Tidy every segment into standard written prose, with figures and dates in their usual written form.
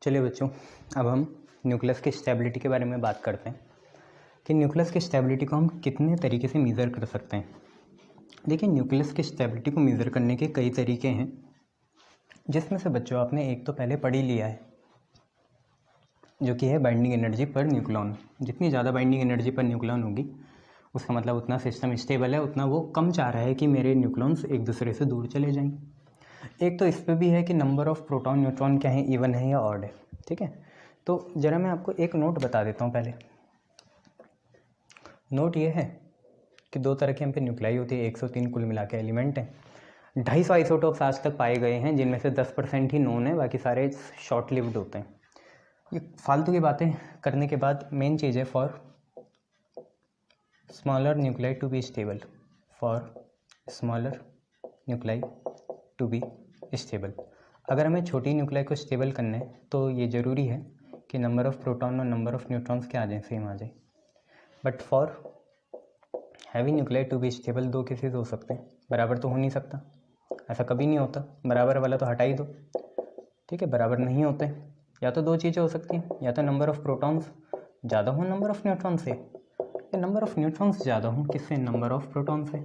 चलिए बच्चों, अब हम न्यूक्लियस की स्टेबिलिटी के बारे में बात करते हैं कि न्यूक्लियस की स्टेबिलिटी को हम कितने तरीके से मेज़र कर सकते हैं। देखिए, न्यूक्लियस की स्टेबिलिटी को मेज़र करने के कई तरीके हैं, जिसमें से बच्चों आपने एक तो पहले पढ़ ही लिया है, जो कि है बाइंडिंग एनर्जी पर न्यूक्लियन। जितनी ज़्यादा बाइंडिंग एनर्जी पर न्यूक्लियन होगी, उसका मतलब उतना सिस्टम स्टेबल है, उतना वो कम चाह रहा है कि मेरे न्यूक्लियंस एक दूसरे से दूर चले जाएं। एक तो इस पर भी है कि नंबर ऑफ़ प्रोटॉन न्यूट्रॉन क्या है, इवन है या ऑड है। ठीक है, तो ज़रा मैं आपको एक नोट बता देता हूँ। पहले नोट ये है कि दो तरह के हम पे न्यूक्लाई होती है, 103 कुल मिला के एलिमेंट हैं। 250 आइसोटोप्स आज तक पाए गए हैं, जिनमें से 10% ही नोन है, बाकी सारे शॉर्ट लिव्ड होते हैं। ये फालतू की बातें करने के बाद मेन चीज़ है for smaller nuclei to be stable, for smaller nuclei to be stable. अगर हमें छोटी न्यूक्लाई को स्टेबल करना है तो ये ज़रूरी है कि नंबर ऑफ़ प्रोटॉन और नंबर ऑफ़ न्यूट्रॉन्स क्या आ जाए, सेम आ जाए। But for heavy nuclei to be stable दो केसेस हो सकते हैं, बराबर तो हो नहीं सकता, ऐसा कभी नहीं होता। बराबर वाला तो हटा ही दो, ठीक है, बराबर नहीं होते। या तो दो चीज़ें हो सकती हैं, या तो नंबर ऑफ़ प्रोटॉन्स ज़्यादा हो नंबर ऑफ़ न्यूट्रॉन से, या नंबर ऑफ़ न्यूट्रॉन्स ज़्यादा हो किससे, नंबर ऑफ़ प्रोटॉन से।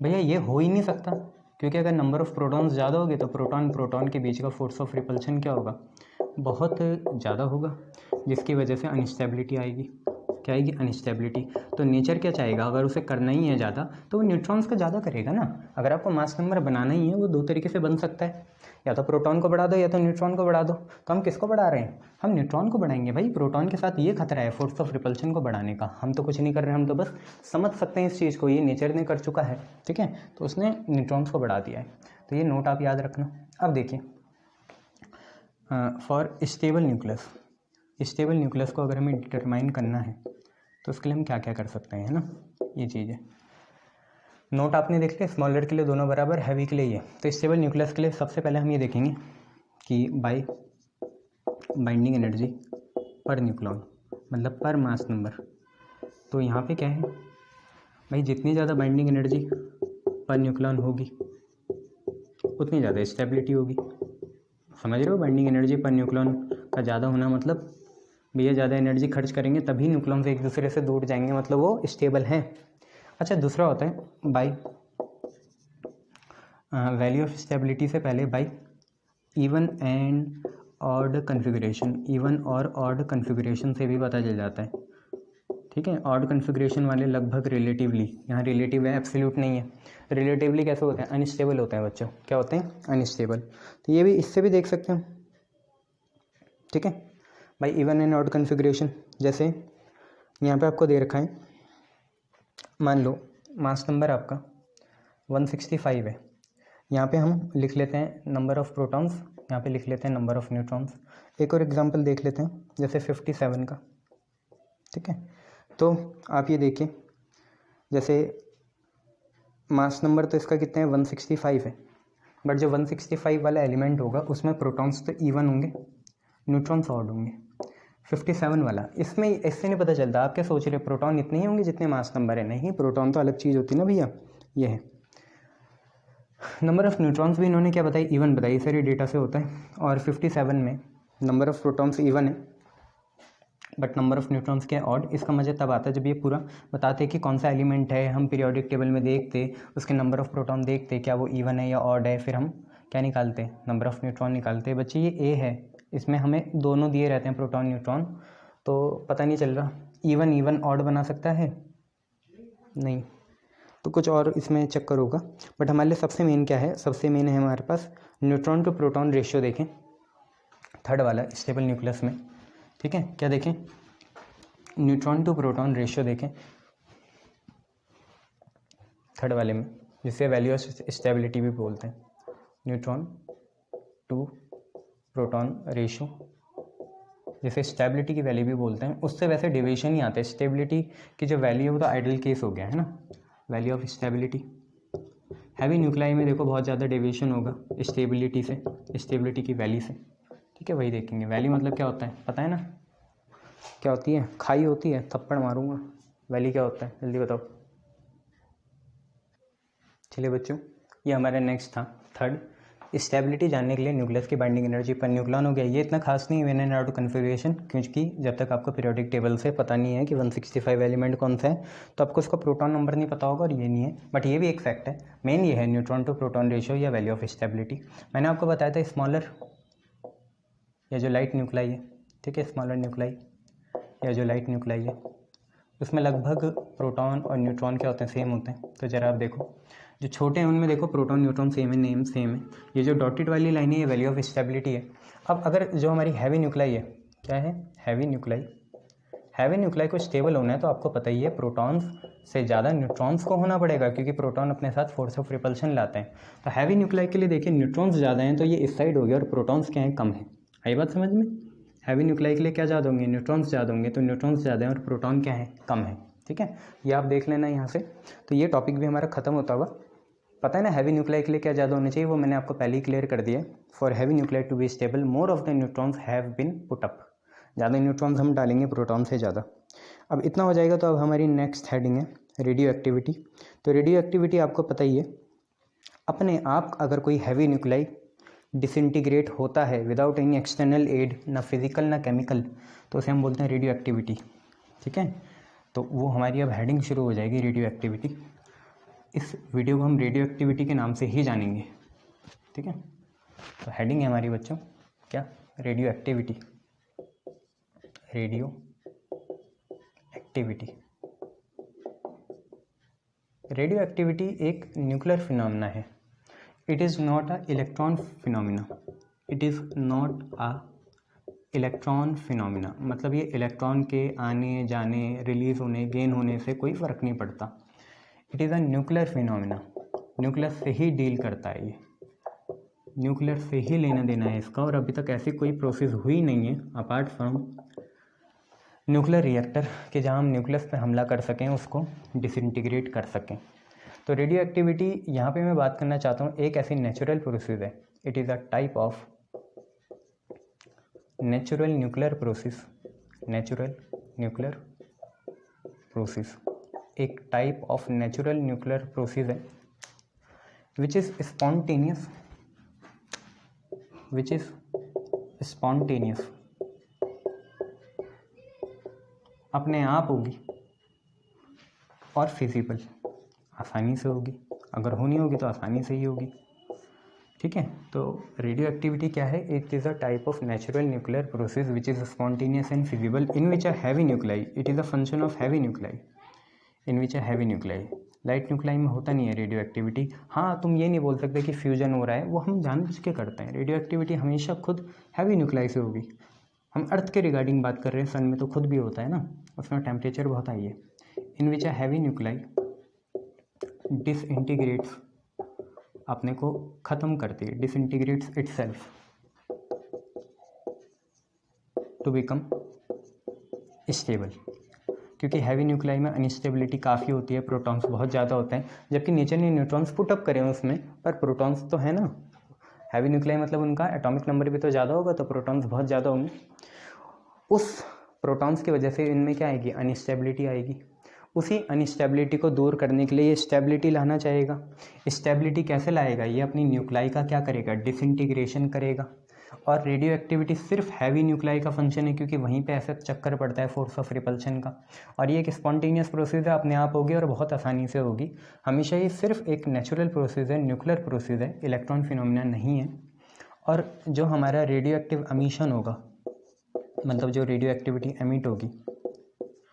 भैया ये हो ही नहीं सकता, क्योंकि अगर नंबर ऑफ़ प्रोटॉन्स ज़्यादा होगे तो प्रोटॉन के बीच का फोर्स ऑफ रिपल्शन क्या होगा, बहुत ज़्यादा होगा, जिसकी वजह से अनस्टेबिलिटी आएगी। क्या आएगी, अनस्टेबिलिटी। तो नेचर क्या चाहेगा, अगर उसे करना ही है ज़्यादा तो वो न्यूट्रॉन्स का ज़्यादा करेगा ना। अगर आपको मास नंबर बनाना ही है, वो दो तरीके से बन सकता है, या तो प्रोटॉन को बढ़ा दो या तो न्यूट्रॉन को बढ़ा दो। तो हम किसको बढ़ा रहे हैं, हम न्यूट्रॉन को बढ़ाएंगे। भाई प्रोटॉन के साथ ये खतरा है फोर्स ऑफ रिपल्शन को बढ़ाने का, हम तो कुछ नहीं कर रहे हैं, हम तो बस समझ सकते हैं इस चीज़ को, ये नेचर ने कर चुका है। ठीक है, तो उसने न्यूट्रॉन्स को बढ़ा दिया है, तो ये नोट आप याद रखना। अब देखिए, for stable nucleus, stable nucleus को अगर हमें डिटरमाइन करना है तो उसके लिए हम क्या क्या कर सकते हैं, है ना, ये चीज़ है। नोट आपने देख लिया, स्मॉलर के लिए दोनों बराबर, हैवी के लिए ये। तो स्टेबल न्यूक्लियस के लिए सबसे पहले हम ये देखेंगे कि bye binding energy per nucleon, मतलब पर मास नंबर। तो यहाँ पे क्या है भाई, जितनी ज़्यादा बाइंडिंग एनर्जी पर न्यूक्लियन होगी उतनी ज़्यादा स्टेबिलिटी होगी। समझ रहे हो, बाइंडिंग एनर्जी पर न्यूक्लियन का ज़्यादा होना मतलब भैया ज़्यादा एनर्जी खर्च करेंगे तभी न्यूक्लियन से एक दूसरे से दूर जाएंगे, मतलब वो स्टेबल हैं। अच्छा, दूसरा होता है बाई वैल्यू ऑफ स्टेबिलिटी से पहले by E one and odd configuration. Even और ऑड कन्फिगरेशन से भी पता चल जाता है। ठीक है, ऑड कन्फिगरेशन वाले लगभग रिलेटिवली, यहाँ रिलेटिव है, एब्सोल्यूट नहीं है। रिलेटिवली कैसे होते हैं, अनस्टेबल होते हैं बच्चों। क्या होते हैं, अनस्टेबल। तो ये भी इससे भी देख सकते हैं। ठीक है, भाई इवन एंड ऑड कन्फिगरेशन, जैसे यहाँ पे आपको दे रखा है, मान लो मास नंबर आपका 165 है, यहाँ पे हम लिख लेते हैं नंबर ऑफ़ प्रोटॉन्स, यहाँ पे लिख लेते हैं नंबर ऑफ़ न्यूट्रॉन्स। एक और एग्जांपल देख लेते हैं, जैसे 57 का। ठीक है, तो आप ये देखिए, जैसे मास नंबर तो इसका कितने हैं, 165 है, बट जो 165 वाला एलिमेंट होगा उसमें प्रोटॉन्स तो इवन होंगे, न्यूट्रॉन्स ऑड होंगे। 57 वाला, इसमें इससे नहीं पता चलता, आप क्या सोच रहे, प्रोटॉन इतने ही होंगे जितने मास नंबर है। नहीं, प्रोटॉन तो अलग चीज़ होती है ना भैया। ये है नंबर ऑफ़ न्यूट्रॉन्स भी इन्होंने क्या बताई, इवन बताई, सारे डेटा से होता है। और 57 में नंबर ऑफ़ प्रोटॉन्स इवन है बट नंबर ऑफ़ न्यूट्रॉन्स क्या है, ऑड। इसका मज़ा तब आता है जब ये पूरा बताते हैं कि कौन सा एलिमेंट है, हम पीरियोडिक टेबल में देखते, उसके नंबर ऑफ़ प्रोटॉन देखते, क्या वो इवन है या ऑड है, फिर हम क्या निकालते, नंबर ऑफ़ न्यूट्रॉन निकालते। बच्चे ये ए है, इसमें हमें दोनों दिए रहते हैं, प्रोटॉन न्यूट्रॉन, तो पता नहीं चल रहा इवन इवन ऑड बना सकता है, नहीं, तो कुछ और इसमें चक्कर होगा। बट हमारे लिए सबसे मेन क्या है, सबसे मेन है हमारे पास न्यूट्रॉन टू प्रोटॉन रेशियो। देखें थर्ड वाला स्टेबल न्यूक्लियस में, ठीक है, क्या देखें, न्यूट्रॉन टू प्रोटॉन रेशियो देखें थर्ड वाले में, जिसे वैल्यू ऑफ स्टेबिलिटी भी बोलते हैं, न्यूट्रॉन टू प्रोटॉन रेशियो, जिसे स्टेबिलिटी की वैल्यू भी बोलते हैं। उससे वैसे डेविएशन ही आता है, स्टेबिलिटी की जो वैल्यू है वो तो आइडियल केस हो गया है ना, value of stability. Heavy nuclei में देखो बहुत ज़्यादा डेविएशन होगा स्टेबिलिटी से, स्टेबिलिटी की वैल्यू से। ठीक है, वही देखेंगे। वैल्यू मतलब क्या होता है, पता है ना, क्या होती है, खाई होती है, थप्पड़ मारूंगा। वैल्यू क्या होता है, जल्दी बताओ। चलिए बच्चों, ये हमारा नेक्स्ट था थर्ड, स्टेबिलिटी जानने के लिए न्यूक्लियस की बाइंडिंग एनर्जी पर न्यूक्लियन हो गया, ये इतना खास नहीं व्हेन एंड ऑर्डर कन्फिग्रेशन, क्योंकि जब तक आपको पीरियोडिक टेबल से पता नहीं है कि 165 एलिमेंट कौन सा है तो आपको उसका प्रोटॉन नंबर नहीं पता होगा, और ये नहीं है। बट ये भी एक फैक्ट है, मेन ये है न्यूट्रॉन टू प्रोटॉन रेशियो या वैल्यू ऑफ स्टेबिलिटी। मैंने आपको बताया था स्मॉलर या जो लाइट न्यूक्लाई है, ठीक है, स्मॉलर न्यूक्लाई या जो लाइट न्यूक्लाई है, उसमें लगभग प्रोटॉन और न्यूट्रॉन क्या होते हैं, सेम होते हैं। तो ज़रा आप देखो, जो छोटे हैं उनमें देखो प्रोटॉन न्यूट्रॉन सेम है, नेम सेम है। ये जो डॉटेड वाली लाइन है ये वैल्यू ऑफ स्टेबिलिटी है। अब अगर जो हमारी हैवी न्यूक्लाई है, क्या है, हैवी न्यूक्लाई, हैवी न्यूक्लाई को स्टेबल होना है तो आपको पता ही है प्रोटॉन्स से ज़्यादा न्यूट्रॉन्स को होना पड़ेगा, क्योंकि प्रोटॉन अपने साथ फोर्स ऑफ रिपल्शन लाते हैं। तो हैवी न्यूक्लाई के लिए देखिए न्यूट्रॉन्स ज़्यादा हैं तो ये इस साइड हो गया, और प्रोटॉन्स क्या हैं, कम है। आई बात समझ में? हैवी न्यूक्लाई के लिए क्या ज़्यादा होंगे, न्यूट्रॉन्स ज़्यादा होंगे, तो न्यूट्रॉन्स ज़्यादा हैं और प्रोटॉन क्या है, कम है। ठीक है, ये आप देख लेना यहाँ से। तो ये टॉपिक भी हमारा खत्म होता हुआ, पता है ना हैवी न्यूक्लाई के लिए क्या ज़्यादा होना चाहिए, वो मैंने आपको पहले ही क्लियर कर दिया। For heavy nuclei to be stable more of the neutrons have been put up, ज़्यादा न्यूट्रॉन्स हम डालेंगे प्रोटॉन से ज़्यादा। अब इतना हो जाएगा तो अब हमारी नेक्स्ट हेडिंग है रेडियो एक्टिविटी। तो रेडियो एक्टिविटी आपको पता ही है, अपने आप अगर कोई हैवी न्यूक्लाई डिसइंटीग्रेट होता है विदाउट एनी एक्सटर्नल एड, ना फिजिकल ना केमिकल, तो उसे हम बोलते हैं रेडियो एक्टिविटी। ठीक है, तो वो हमारी अब हेडिंग शुरू हो जाएगी रेडियो एक्टिविटी। इस वीडियो को हम रेडियो एक्टिविटी के नाम से ही जानेंगे। ठीक है, तो हेडिंग है हमारी बच्चों क्या, radio activity. Radio activity, radio activity एक न्यूक्लियर फिनोमेना है। It is not a electron phenomena, it is not a electron phenomena, मतलब ये इलेक्ट्रॉन के आने जाने, रिलीज होने, गेन होने से कोई फ़र्क नहीं पड़ता। It is a nuclear phenomena, nucleus से ही डील करता है ये, न्यूक्लियर से ही लेना देना है इसका, और अभी तक ऐसी कोई प्रोसेस हुई नहीं है अपार्ट फ्रॉम न्यूक्लियर रिएक्टर कि जहाँ हम न्यूक्लियस पे हमला कर सकें, उसको डिसइंटीग्रेट कर सकें। तो रेडियो एक्टिविटी यहाँ पे मैं बात करना चाहता हूँ, एक ऐसी नेचुरल प्रोसेस है, it is a type of natural nuclear process, natural nuclear process एक type of natural nuclear process है which is spontaneous, which is spontaneous, अपने आप होगी और फिजिबल, आसानी से होगी, अगर होनी होगी तो आसानी से ही होगी। ठीक है, तो रेडियो एक्टिविटी क्या है, it is a type of natural nuclear process which is spontaneous and feasible in which a heavy nuclei, it is a function of heavy nuclei in which a heavy nuclei. Light nuclei में होता नहीं है radio activity. हाँ, तुम ये नहीं बोल सकते कि फ्यूजन हो रहा है, वो हम जानबूझ के करते हैं। रेडियो एक्टिविटी हमेशा खुद हैवी न्यूक्लाई से होगी। हम अर्थ के रिगार्डिंग बात कर रहे हैं, सन में तो खुद भी होता है ना, उसमें टेम्परेचर बहुत हाई है। इन विच अ हैवी न्यूक्लाई डिसइंटीग्रेट्स, अपने को ख़त्म करती है, disintegrates itself to become stable, क्योंकि हैवी न्यूक्लाई में अनस्टेबिलिटी काफ़ी होती है, प्रोटॉन्स बहुत ज़्यादा होते हैं, जबकि नेचर ने न्यूट्रॉन्स पुटअप करे हैं उसमें, पर प्रोटॉन्स तो है ना। हैवी न्यूक्लाई मतलब उनका एटॉमिक नंबर भी तो ज़्यादा होगा, तो प्रोटॉन्स बहुत ज़्यादा होंगे। उस प्रोटॉन्स की वजह से इनमें क्या आएगी, अनस्टेबिलिटी आएगी। उसी अनस्टेबिलिटी को दूर करने के लिए ये स्टेबिलिटी लाना चाहेगा। स्टेबिलिटी कैसे लाएगा, ये अपनी न्यूक्लाई का क्या करेगा, डिसइंटीग्रेशन करेगा। और रेडियो एक्टिविटी सिर्फ हैवी न्यूक्लाई का फंक्शन है, क्योंकि वहीं पे ऐसा चक्कर पड़ता है फोर्स ऑफ रिपल्शन का, और ये एक स्पॉन्टेनियस प्रोसेस है, अपने आप होगी और बहुत आसानी से होगी। हमेशा ये सिर्फ एक नेचुरल प्रोसेस है, न्यूक्लियर प्रोसेस है, इलेक्ट्रॉन फिनोमिना नहीं है। और जो हमारा रेडियो एक्टिव एमिशन होगा, मतलब जो रेडियो एक्टिविटी एमिट होगी,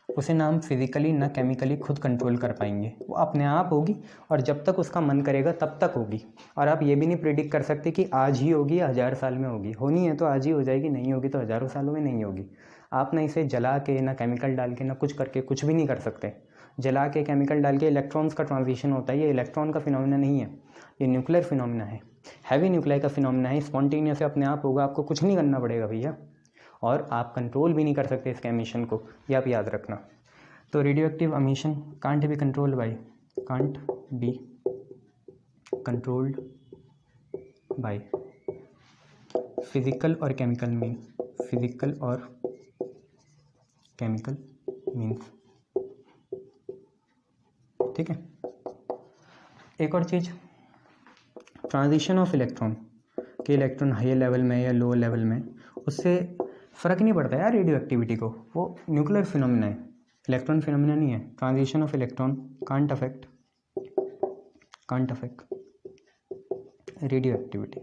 उसे ना हम फिज़िकली ना केमिकली खुद कंट्रोल कर पाएंगे, वो अपने आप होगी, और जब तक उसका मन करेगा तब तक होगी। और आप ये भी नहीं प्रेडिक्ट कर सकते कि आज ही होगी या 1000 साल में होगी, होनी है तो आज ही हो जाएगी, नहीं होगी तो हज़ारों सालों में नहीं होगी। आप ना इसे जला के, ना केमिकल डाल के, ना कुछ करके कुछ भी नहीं कर सकते। जला के, केमिकल डाल के इलेक्ट्रॉन्स का ट्रांजिशन होता है, ये इलेक्ट्रॉन का फिनोमिना नहीं है, ये न्यूक्लियर फिनोमिना है, हैवी न्यूक्लियर का फिनोमिना है। स्पॉन्टेनियस से अपने आप होगा, आपको कुछ नहीं करना पड़ेगा भैया, और आप कंट्रोल भी नहीं कर सकते इसके एमिशन को, ये आप याद रखना। तो radio active emission can't be controlled by, can't be controlled by physical और केमिकल मीन, फिजिकल और केमिकल मीन्स। ठीक है, एक और चीज़, ट्रांजिशन ऑफ इलेक्ट्रॉन, कि इलेक्ट्रॉन हाई लेवल में या लो लेवल में, उससे फ़र्क नहीं पड़ता यार रेडियो एक्टिविटी को, वो न्यूक्लियर फिनोमिना है, इलेक्ट्रॉन फिनोमिना नहीं है। Transition of electron can't affect radio activity.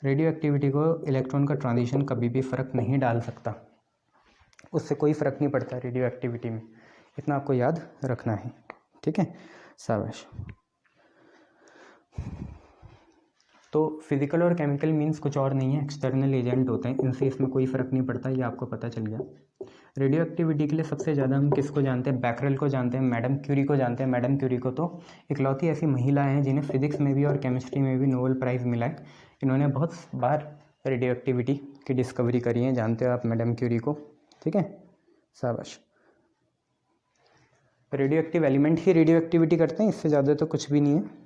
Radio activity को इलेक्ट्रॉन का ट्रांजिशन कभी भी फ़र्क नहीं डाल सकता, उससे कोई फ़र्क नहीं पड़ता रेडियो एक्टिविटी में, इतना आपको याद रखना है, ठीक है, शाबाश। तो फिज़िकल और केमिकल मीन्स कुछ और नहीं है, एक्सटर्नल एजेंट होते हैं, इनसे इसमें कोई फ़र्क नहीं पड़ता, ये आपको पता चल गया। रेडियो एक्टिविटी के लिए सबसे ज़्यादा हम किसको जानते हैं? बैकरेल को जानते हैं, मैडम क्यूरी को जानते हैं। मैडम क्यूरी को तो इकलौती ऐसी महिला हैं जिन्हें फिजिक्स में भी और केमिस्ट्री में भी नोबेल प्राइज़ मिला है। इन्होंने बहुत बार रेडियो एक्टिविटी की डिस्कवरी करी है, जानते हो आप मैडम क्यूरी को, ठीक है, शाबाश। रेडियो एक्टिव एलिमेंट ही रेडियो एक्टिविटी करते हैं, इससे ज़्यादा तो कुछ भी नहीं है।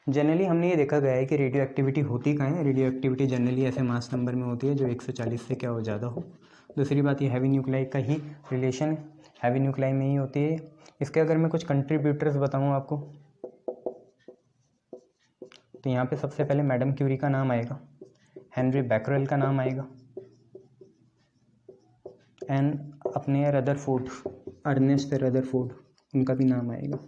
जनरली हमने ये देखा गया है कि रेडियो एक्टिविटी होती कहाँ है? रेडियो एक्टिविटी जनरली ऐसे मास नंबर में होती है जो 140 से क्या हो ज़्यादा हो। दूसरी बात, ये हैवी न्यूक्लाई का ही रिलेशन हैवी न्यूक्लाई में ही होती है। इसके अगर मैं कुछ कंट्रीब्यूटर्स बताऊँ आपको, तो यहाँ पे सबसे पहले मैडम क्यूरी का नाम आएगा, हेनरी बैकरेल का नाम आएगा, एंड अपने रदरफोर्ड, अर्नेस्ट रदरफोर्ड, उनका भी नाम आएगा।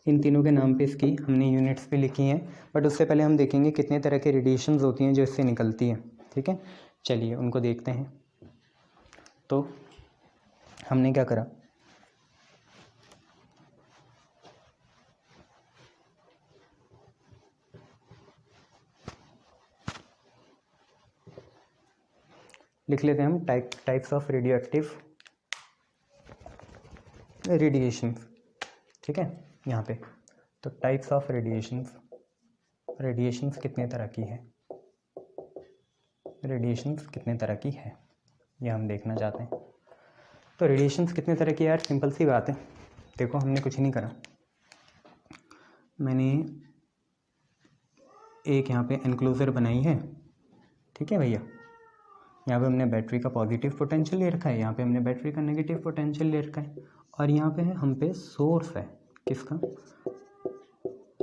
इन तीनों के नाम पे इसकी हमने यूनिट्स भी लिखी हैं, बट उससे पहले हम देखेंगे कितने तरह के रेडिएशंस होती हैं जो इससे निकलती हैं, ठीक है। चलिए उनको देखते हैं। तो हमने क्या करा, लिख लेते हैं हम types of radio active radiations, ठीक है, यहाँ पे। तो टाइप्स ऑफ रेडिएशंस कितने तरह की है, रेडिएशंस कितने तरह की है, ये हम देखना चाहते हैं। तो रेडिएशंस कितने तरह की है यार, सिंपल सी बात है। देखो हमने कुछ नहीं करा, मैंने एक यहाँ पे एनक्लोजर बनाई है, ठीक है भैया। यहाँ पे हमने बैटरी का पॉजिटिव पोटेंशियल ले रखा है, यहाँ पे हमने बैटरी का नेगेटिव पोटेंशियल ले रखा है, और यहाँ पे है हम पे सोर्स है, किसका?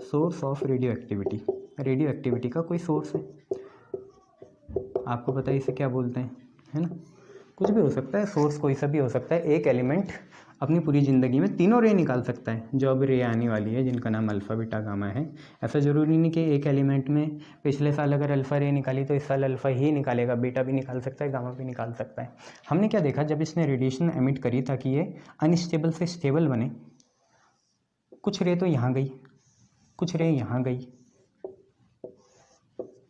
Source of radio activity, radio activity का कोई सोर्स है। आपको पता है इसे क्या बोलते हैं, है ना, कुछ भी हो सकता है, सोर्स कोई सा भी हो सकता है। एक एलिमेंट अपनी पूरी ज़िंदगी में तीनों रे निकाल सकता है, जो अब रे आने वाली है जिनका नाम अल्फ़ा बीटा गामा है। ऐसा ज़रूरी नहीं कि एक एलिमेंट में पिछले साल अगर अल्फ़ा रे निकाली तो इस साल अल्फ़ा ही निकालेगा, बीटा भी निकाल सकता है, गामा भी निकाल सकता है। हमने क्या देखा, जब इसने रेडिएशन एमिट करी ताकि ये अनस्टेबल से स्टेबल बने, कुछ रे तो यहाँ गई, कुछ रे यहाँ गई,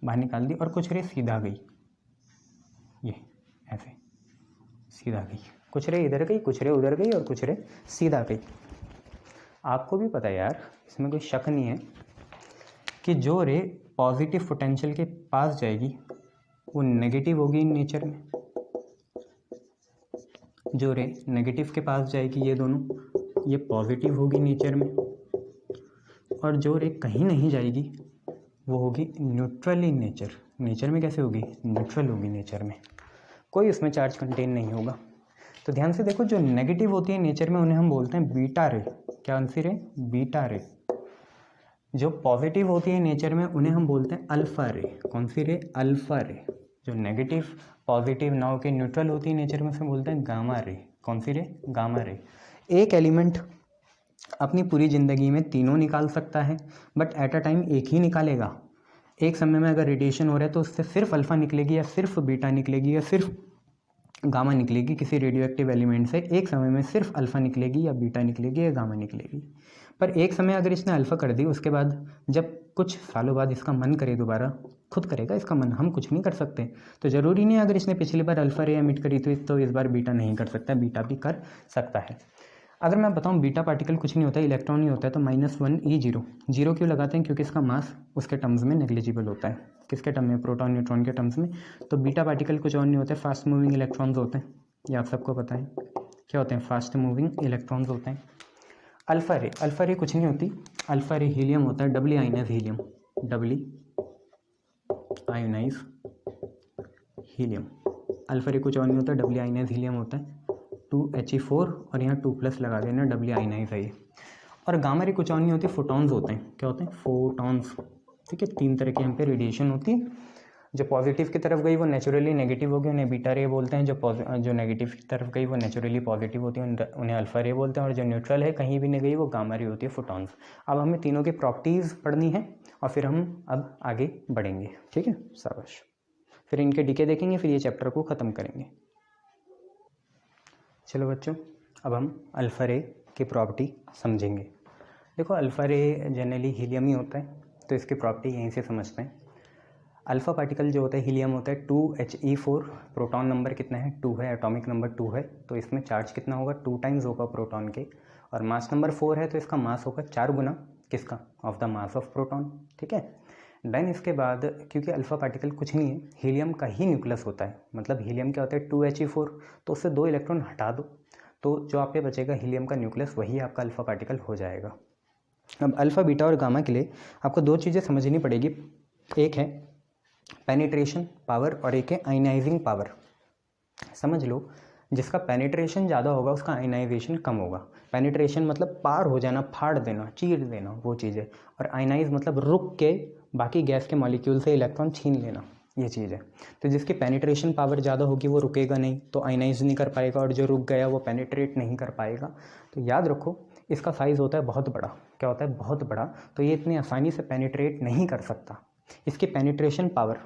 बाहर निकाल दी, और कुछ रे सीधा गई, ये ऐसे सीधा गई, कुछ रे इधर गई, कुछ रे उधर गई, और कुछ रे सीधा गई। आपको भी पता है यार, इसमें कोई शक नहीं है कि जो रे पॉजिटिव पोटेंशियल के पास जाएगी वो नेगेटिव होगी इन नेचर में, जो रे नेगेटिव के पास जाएगी ये दोनों, ये पॉजिटिव होगी नेचर में, और जो रे कहीं नहीं जाएगी वो होगी न्यूट्रल इन नेचर। नेचर में कैसे होगी? न्यूट्रल होगी नेचर में, कोई उसमें चार्ज कंटेन नहीं होगा। तो ध्यान से देखो, जो नेगेटिव होती है नेचर में उन्हें हम बोलते हैं बीटा रे, क्या आंसर है? बीटा रे। जो पॉजिटिव होती है नेचर में उन्हें हम बोलते हैं अल्फा रे, कौन सी रे? अल्फा रे। जो नेगेटिव पॉजिटिव ना होकर न्यूट्रल होती है नेचर में उसे बोलते हैं गामा रे, कौन सी रे? Gamma ray. एक एलिमेंट अपनी पूरी ज़िंदगी में तीनों निकाल सकता है, बट एट अ टाइम एक ही निकालेगा। एक समय में अगर रेडिएशन हो रहा है तो उससे सिर्फ अल्फ़ा निकलेगी या सिर्फ बीटा निकलेगी या सिर्फ गामा निकलेगी। किसी रेडियो एक्टिव एलिमेंट से एक समय में सिर्फ अल्फ़ा निकलेगी या बीटा निकलेगी या गामा निकलेगी। पर एक समय अगर इसने अल्फ़ा कर दी, उसके बाद जब कुछ सालों बाद इसका मन करे दोबारा, खुद करेगा इसका मन, हम कुछ नहीं कर सकते। तो ज़रूरी नहीं है अगर इसने पिछली बार अल्फ़ा रे एमिट करी तो इस बार बीटा नहीं कर सकता, बीटा भी कर सकता है। अगर मैं बताऊं बीटा पार्टिकल कुछ नहीं होता है, इलेक्ट्रॉन ही होता है, तो -1 E0। जीरो क्यों लगाते हैं? क्योंकि इसका मास उसके टर्म्स में नेग्लिजिबल होता है। किसके टर्म में? प्रोटॉन न्यूट्रॉन के टर्म्स में। तो बीटा पार्टिकल कुछ और नहीं होते, फास्ट मूविंग इलेक्ट्रॉन्स होते हैं, ये आप सबको पता है क्या होते हैं, फास्ट मूविंग इलेक्ट्रॉन्स होते हैं। अल्फ़ा रे कुछ नहीं होती, अल्फ़ा रे हीलियम होता है, डबली आइनाइज हीलियम, डबली आयोनाइज हीलियम। अल्फ़ा रे कुछ और नहीं होता, डबली आइनाइज हीलियम होता है, 2He4 और यहाँ 2+ लगा देना, डबली आइनाइज है ये। और गामा रे कुछ और नहीं होती, फोटॉन्स होते हैं, क्या होते हैं? फोटॉन्स। ठीक है, 3 तरह की यहाँ पे रेडिएशन होती है। जो पॉजिटिव की तरफ गई वो नेचुरली नेगेटिव होगी, उन्हें बीटा रे बोलते हैं। जो नेगेटिव की तरफ गई वो नेचुरली पॉजिटिव होती है, उन्हें अल्फा रे बोलते हैं। और जो न्यूट्रल है, कहीं भी नहीं गई, वो गामा रे होती है, फोटॉन्स। अब हमें तीनों की प्रॉपर्टीज़ पढ़नी है और फिर हम अब आगे बढ़ेंगे। ठीक है, शाबाश। फिर इनके डीके देखेंगे, फिर ये चैप्टर को ख़त्म करेंगे। चलो बच्चों, अब हम अल्फा रे की प्रॉपर्टी समझेंगे। देखो, अल्फा रे जनरली हीलियम ही होता है, तो इसकी प्रॉपर्टी यहीं से समझते हैं। अल्फ़ा पार्टिकल जो होता है हीलियम होता है 2He4, प्रोटॉन नंबर कितना है 2 है, एटॉमिक नंबर 2 है, तो इसमें चार्ज कितना होगा 2 टाइम्स होगा प्रोटॉन के, और मास नंबर 4 है, तो इसका मास होगा 4 गुना किसका, of the mass of proton. ठीक है, देन इसके बाद क्योंकि अल्फ़ा पार्टिकल कुछ नहीं है, हीलियम का ही न्यूक्लियस होता है, मतलब हीलियम क्या होता है 2He4, तो उससे 2 इलेक्ट्रॉन हटा दो तो जो आप पे बचेगा हीलियम का न्यूक्लियस, वही आपका अल्फ़ा पार्टिकल हो जाएगा। अब अल्फ़ा बीटा और गामा के लिए आपको 2 चीज़ें समझनी पड़ेगी, एक है पेनिट्रेशन पावर और एक है आयनाइजिंग पावर। समझ लो, जिसका पेनिट्रेशन ज़्यादा होगा उसका आयनाइजेशन कम होगा। पेनिट्रेशन मतलब पार हो जाना, फाड़ देना, चीर देना, वो चीज़ है, और आयनाइज मतलब रुक के बाकी गैस के मॉलिक्यूल से इलेक्ट्रॉन छीन लेना, ये चीज़ है। तो जिसकी पेनिट्रेशन पावर ज़्यादा होगी वो रुकेगा नहीं, तो आयनाइज नहीं कर पाएगा, और जो रुक गया वो पेनिट्रेट नहीं कर पाएगा। तो याद रखो, इसका साइज़ होता है बहुत बड़ा। क्या होता है, बहुत बड़ा, तो ये इतनी आसानी से पेनिट्रेट नहीं कर सकता। इसकी पेनिट्रेशन पावर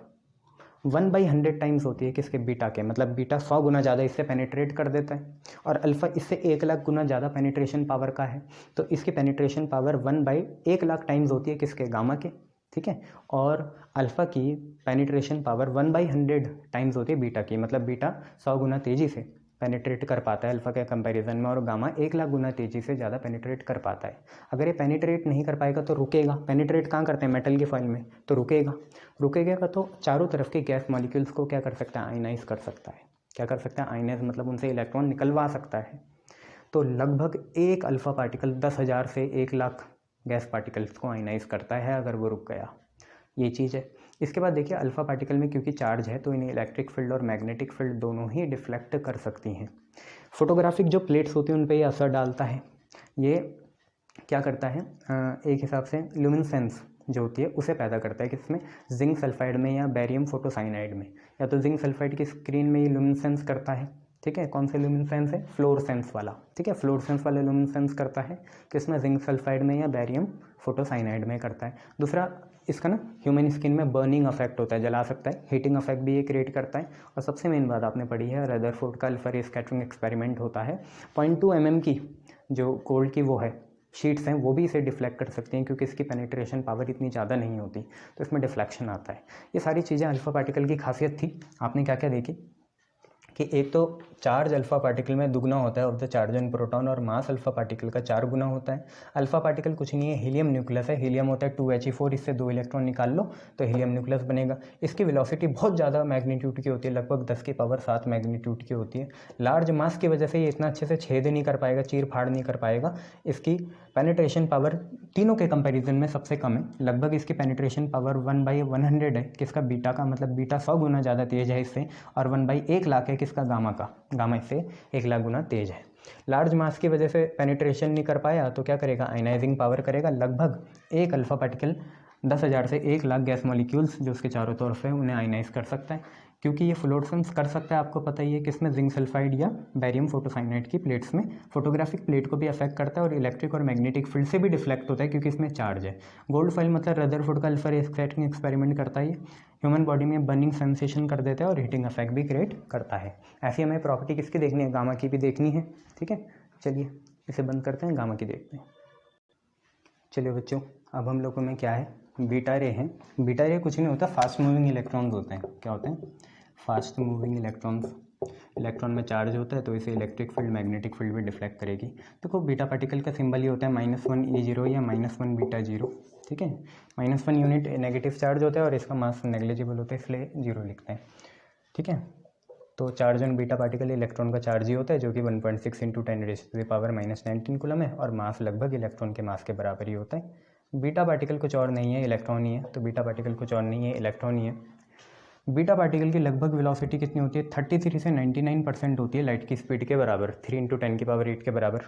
1/100 टाइम्स होती है किसके, बीटा के, मतलब बीटा 100 गुना ज़्यादा इससे पेनिट्रेट कर देता है, और अल्फ़ा इससे 1,00,000 गुना ज़्यादा पेनिट्रेशन पावर का है, तो इसकी पेनिट्रेशन पावर 1/1,00,000 टाइम्स होती है किसके, गामा के। ठीक है, और अल्फ़ा की पेनिट्रेशन पावर 1/100 टाइम्स होती है बीटा की, मतलब बीटा 100 गुना तेज़ी से पेनिट्रेट कर पाता है अल्फ़ा के कंपैरिजन में, और गामा 1,00,000 गुना तेज़ी से ज़्यादा पेनिट्रेट कर पाता है। अगर ये पेनिट्रेट नहीं कर पाएगा तो रुकेगा। पेनिट्रेट कहाँ करते हैं, मेटल की फॉइल में, तो रुकेगा तो चारों तरफ के गैस मॉलिक्यूल्स को क्या कर सकता है, आयनाइज कर सकता है। क्या कर सकता है, आयनाइज मतलब उनसे इलेक्ट्रॉन निकलवा सकता है। तो लगभग एक अल्फ़ा पार्टिकल 10,000 से 1,00,000 गैस पार्टिकल्स को आयनाइज करता है अगर वो रुक गया, ये चीज़ है। इसके बाद देखिए, अल्फ़ा पार्टिकल में क्योंकि चार्ज है तो इन्हें इलेक्ट्रिक फील्ड और मैग्नेटिक फील्ड दोनों ही डिफ्लेक्ट कर सकती हैं। फोटोग्राफिक जो प्लेट्स होती हैं उन पर ये असर डालता है। ये क्या करता है, एक हिसाब से ल्यूमिनेसेंस जो होती है उसे पैदा करता है, किसमें, जिंक सल्फाइड में या बेरियम फोटोसाइनाइड में, या तो जिंक सल्फाइड की स्क्रीन में ये ल्यूमिनेसेंस करता है। ठीक है, कौन सा ल्यूमिनेसेंस है, फ्लोरोसेंस वाला। ठीक है, फ्लोरोसेंस वाला ल्यूमिनेसेंस करता है किसमें, जिंक सल्फाइड में या बेरियम फोटोसाइनाइड में करता है। दूसरा इसका ना ह्यूमन स्किन में बर्निंग इफेक्ट होता है, जला सकता है, हीटिंग इफेक्ट भी ये क्रिएट करता है। और सबसे मेन बात आपने पढ़ी है, रदरफोर्ड का अल्फा रे स्कैटरिंग एक्सपेरिमेंट होता है, 0.2 mm की जो गोल्ड की वो है शीट्स हैं, वो भी इसे डिफ्लेक्ट कर सकती हैं, क्योंकि इसकी पेनिट्रेशन पावर इतनी ज़्यादा नहीं होती, तो इसमें डिफ्लेक्शन आता है। ये सारी चीज़ें अल्फ़ा पार्टिकल की खासियत थी। आपने क्या क्या देखी कि एक तो चार्ज अल्फ़ा पार्टिकल में दुगना होता है of the charge on proton, और मास अल्फ़ा पार्टिकल का 4 गुना होता है। अल्फ़ा पार्टिकल कुछ नहीं है, हीलियम न्यूक्लियस है। हीलियम होता है 2He4, इससे 2 इलेक्ट्रॉन निकाल लो तो हीलियम न्यूक्लियस बनेगा। इसकी वेलोसिटी बहुत ज़्यादा मैग्नीट्यूड की होती है, लगभग 10⁻⁷ मैग्नीट्यूड की होती है। लार्ज मास की वजह से ये इतना अच्छे से छेद नहीं कर पाएगा, चीर फाड़ नहीं कर पाएगा। इसकी पेनिट्रेशन पावर तीनों के कंपैरिजन में सबसे कम है, लगभग इसकी पेनिट्रेशन पावर 1/100 है किसका, बीटा का, मतलब बीटा 100 गुना ज़्यादा तेज़ है इससे, और 1/1,00,000 है किसका, गामा का, गामा इससे 1,00,000 गुना तेज़ है। लार्ज मास की वजह से पेनिट्रेशन नहीं कर पाया तो क्या करेगा, आयनाइजिंग पावर करेगा। लगभग एक अल्फ़ा पार्टिकल 10,000 से 1,00,000 गैस मॉलिक्यूल्स जो उसके चारों तरफ है उन्हें आयनाइज कर सकता है, क्योंकि ये फ्लोरोसेंस कर सकता है, आपको पता ही है किसमें, जिंक सल्फाइड या बेरियम फोटोसाइनाइड की प्लेट्स में। फोटोग्राफिक प्लेट को भी अफेक्ट करता है, और इलेक्ट्रिक और मैग्नेटिक फील्ड से भी डिफ्लेक्ट होता है, क्योंकि इसमें चार्ज है। गोल्ड फॉइल मतलब रदरफोर्ड का अल्फा रे स्कैटरिंग एक्सपेरिमेंट करता है, ह्यूमन बॉडी में बर्निंग सेंसेशन कर देता है और हीटिंग इफेक्ट भी क्रिएट करता है। ऐसी हमें प्रॉपर्टी किसकी देखनी है, गामा की भी देखनी है। ठीक है, चलिए इसे बंद करते हैं, गामा की देखते हैं। चलिए बच्चों, अब हम लोगों में क्या है, बीटा रे है। बीटा रे कुछ नहीं होता, फास्ट मूविंग इलेक्ट्रॉन्स होते हैं। क्या होते हैं, फास्ट मूविंग इलेक्ट्रॉन्स। इलेक्ट्रॉन में चार्ज होता है तो इसे इलेक्ट्रिक फील्ड मैग्नेटिक फील्ड भी डिफ्लेक्ट करेगी। देखो, बीटा पार्टिकल का सिंबल ही होता है -1 E0 या -1 बीटा 0। ठीक है, -1 यूनिट नेगेटिव चार्ज होता है और इसका मास नेग्लिजिबल होता है, इसलिए 0 लिखते हैं। ठीक है, तो charge on beta particle electron का चार्ज ही होता है, जो कि 1.6 × 10⁻⁻19 कूलम है, और मास लगभग इलेक्ट्रॉन के मास के बराबर ही होता है। बीटा पार्टिकल कुछ और नहीं है, इलेक्ट्रॉन ही है, तो बीटा पार्टिकल कुछ और नहीं है, इलेक्ट्रॉन ही है। बीटा पार्टिकल की लगभग वेलोसिटी कितनी होती है, 33 से 99% होती है लाइट की स्पीड के बराबर, 3 × 10⁸ के बराबर।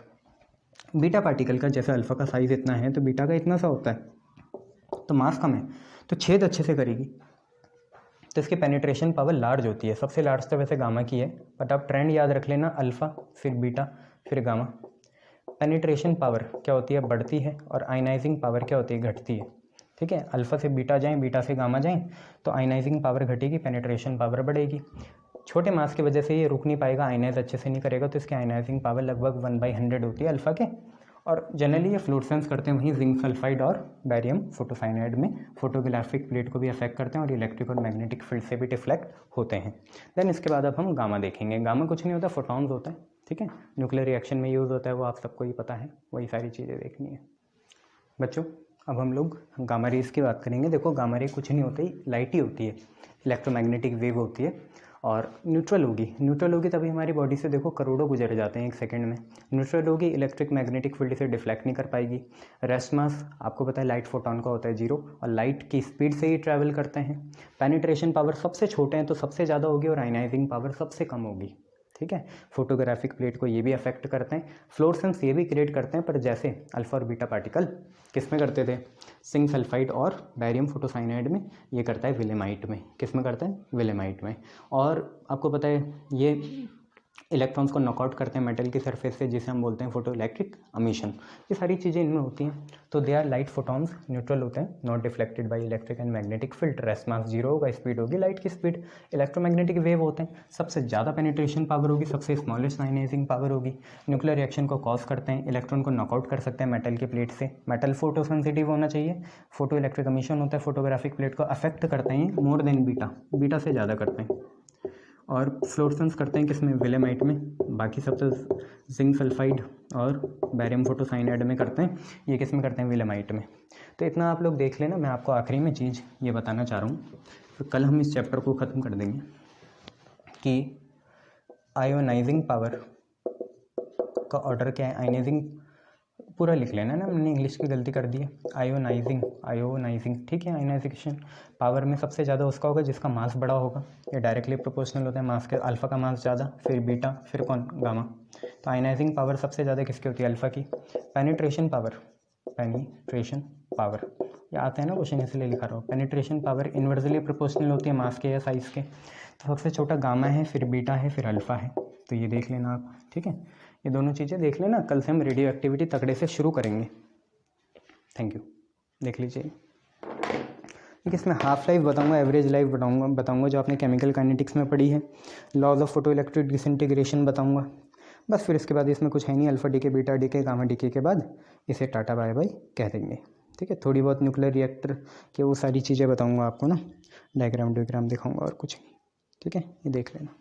बीटा पार्टिकल का जैसे अल्फ़ा का साइज़ इतना है, तो बीटा का इतना सा होता है, तो मास कम है, तो छेद अच्छे से करेगी, तो इसकी पेनिट्रेशन पावर लार्ज होती है। सबसे लार्ज तो वैसे गामा की है, बट आप ट्रेंड याद रख लेना, अल्फ़ा फिर बीटा फिर गामा। पेनिट्रेशन पावर क्या होती है, बढ़ती है, और आयनाइजिंग पावर क्या होती है, घटती है। ठीक है, अल्फ़ा से बीटा जाएँ, बीटा से गामा जाएँ तो आयनाइजिंग पावर घटेगी, पेनिट्रेशन पावर बढ़ेगी। छोटे मास की वजह से ये रुक नहीं पाएगा, आयनाइज अच्छे से नहीं करेगा, तो इसकी आयनाइजिंग पावर लगभग 1/100 होती है अल्फ़ा के। और जनरली ये फ्लोरेसेंस करते हैं वहीं जिंक सल्फाइड और बैरियम फोटोसाइनाइड में, फोटोग्राफिक प्लेट को भी अफेक्ट करते हैं और इलेक्ट्रिक और मैग्नेटिक फील्ड से भी डिफ्लेक्ट होते हैं। देन इसके बाद अब हम गामा देखेंगे। गामा कुछ नहीं होता, फोटॉन्स होता है। ठीक है, न्यूक्लियर रिएक्शन में यूज़ होता है, वो आप सबको ही पता है, वही सारी चीज़ें देखनी है बच्चों। अब हम लोग गामा रेज की बात करेंगे। देखो गामा रे कुछ नहीं होती, लाइट ही होती है, इलेक्ट्रोमैग्नेटिक वेव होती है, और न्यूट्रल होगी तभी हमारी बॉडी से देखो करोड़ों गुजर जाते हैं 1 सेकंड में। न्यूट्रल होगी, इलेक्ट्रिक मैग्नेटिक फील्ड से डिफ्लेक्ट नहीं कर पाएगी। रेस्ट मास आपको पता है लाइट फोटॉन का होता है 0, और लाइट की स्पीड से ही ट्रैवल करते हैं। पेनिट्रेशन पावर सबसे छोटे हैं तो सबसे ज़्यादा होगी, और आयनाइजिंग पावर सबसे कम होगी। ठीक है, फोटोग्राफिक प्लेट को ये भी अफेक्ट करते हैं, फ्लोरेसेंस ये भी क्रिएट करते हैं, पर जैसे अल्फा और बीटा पार्टिकल किस में करते थे, जिंक सल्फाइड और बैरियम फोटोसाइनाइड में, ये करता है विलेमाइट में। किस में करता है, विलेमाइट में। और आपको पता है ये इलेक्ट्रॉन्स को नॉकआउट करते हैं मेटल की सरफेस से, जिसे हम बोलते हैं फोटो इलेक्ट्रिक एमिशन। ये सारी चीज़ें इनमें होती हैं। तो they are light photons, neutral होते हैं, not deflected by electric and magnetic field. Rest mass 0 होगा, स्पीड होगी लाइट की स्पीड। इलेक्ट्रोमैग्नेटिक वेव होते हैं, सबसे ज़्यादा पेनिट्रेशन पावर होगी, सबसे स्मॉलेस्ट आयनाइजिंग पावर होगी। न्यूक्लियर रिएक्शन को कॉज करते हैं, इलेक्ट्रॉन को नॉकआउट कर सकते हैं मेटल की प्लेट से। मेटल फोटो सेंसिटिव होना चाहिए, फोटो इलेक्ट्रिक एमिशन होता है, फोटोग्राफिक प्लेट को अफेक्ट करते हैं मोर देन बीटा, बीटा से ज़्यादा करते हैं। और फ्लोरेसेंस करते हैं किसमें, विलेमाइट में। बाकी सब तो जिंक सल्फाइड और बैरियम फोटोसाइनाइड में करते हैं, ये किस में करते हैं, विलेमाइट में। तो इतना आप लोग देख लेना। मैं आपको आखिरी में चीज़ ये बताना चाह रहा हूँ, तो कल हम इस चैप्टर को ख़त्म कर देंगे कि आयोनाइजिंग पावर का ऑर्डर क्या है। आयोनाइजिंग पूरा लिख लेना ना, मैंने इंग्लिश की गलती कर दी है। आयोनाइजिंग ठीक है। आयोनाइजेशन पावर में सबसे ज़्यादा उसका होगा जिसका मास बड़ा होगा, ये डायरेक्टली प्रोपोर्शनल होता है मास के। अल्फ़ा का मास ज़्यादा, फिर बीटा, फिर कौन, गामा। तो आयोनाइजिंग पावर सबसे ज़्यादा किसकी होती है, अल्फ़ा की। पेनिट्रेशन पावर ये आते हैं ना क्वेश्चन, इसलिए लिखा रहा हूँ। पेनिट्रेशन पावर इन्वर्सली प्रोपोर्शनल होती है मास के या साइज़ के। तो सबसे छोटा गामा है, फिर बीटा है, फिर अल्फ़ा है। तो ये देख लेना आप, ठीक है, ये दोनों चीज़ें देख लेना। कल से हम रेडियो एक्टिविटी तगड़े से शुरू करेंगे। थैंक यू, देख लीजिए। ठीक है, इसमें हाफ लाइफ बताऊंगा, एवरेज लाइफ बताऊंगा जो आपने केमिकल काइनेटिक्स में पढ़ी है। Laws of photo electric disintegration बताऊंगा। बस फिर इसके बाद इसमें कुछ है नहीं, alpha decay, beta decay, gamma decay के बाद इसे टाटा बाय बाय कह देंगे। ठीक है, थोड़ी बहुत न्यूक्लियर रिएक्टर के वो सारी चीज़ें बताऊँगा आपको ना, डायग्राम दिखाऊँगा और कुछ नहीं। ठीक है, ये देख लेना।